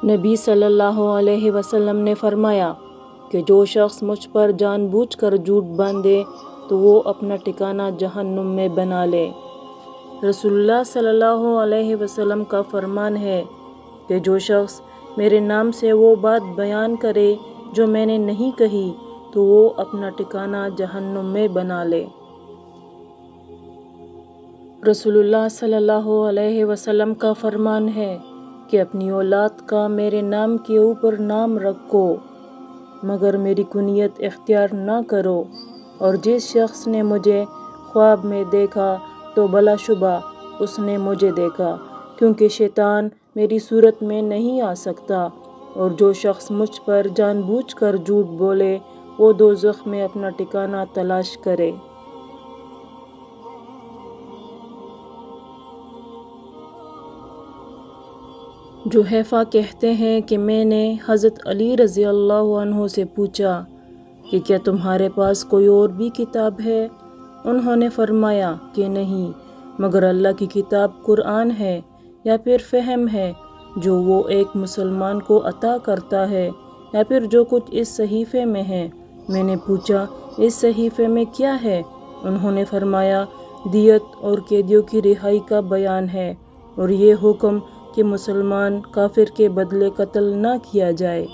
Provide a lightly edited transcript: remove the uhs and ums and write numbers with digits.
نبی صلی اللہ علیہ وسلم نے فرمایا کہ جو شخص مجھ پر جان بوجھ کر جھوٹ باندھے تو وہ اپنا ٹھکانہ جہنم میں بنا لے۔ رسول اللہ صلی اللہ علیہ وسلم کا فرمان ہے کہ جو شخص میرے نام سے وہ بات بیان کرے جو میں نے نہیں کہی تو وہ اپنا ٹھکانہ جہنم میں بنا لے۔ رسول اللہ صلی اللہ علیہ وسلم کا فرمان ہے کہ اپنی اولاد کا میرے نام کے اوپر نام رکھو مگر میری کنیت اختیار نہ کرو، اور جس شخص نے مجھے خواب میں دیکھا تو بلا شبہ اس نے مجھے دیکھا، کیونکہ شیطان میری صورت میں نہیں آ سکتا، اور جو شخص مجھ پر جان بوجھ کر جھوٹ بولے وہ دوزخ میں اپنا ٹھکانہ تلاش کرے۔ جحیفہ کہتے ہیں کہ میں نے حضرت علی رضی اللہ عنہ سے پوچھا کہ کیا تمہارے پاس کوئی اور بھی کتاب ہے؟ انہوں نے فرمایا کہ نہیں، مگر اللہ کی کتاب قرآن ہے، یا پھر فہم ہے جو وہ ایک مسلمان کو عطا کرتا ہے، یا پھر جو کچھ اس صحیفے میں ہے۔ میں نے پوچھا اس صحیفے میں کیا ہے؟ انہوں نے فرمایا دیت اور قیدیوں کی رہائی کا بیان ہے، اور یہ حکم کہ مسلمان کافر کے بدلے قتل نہ کیا جائے۔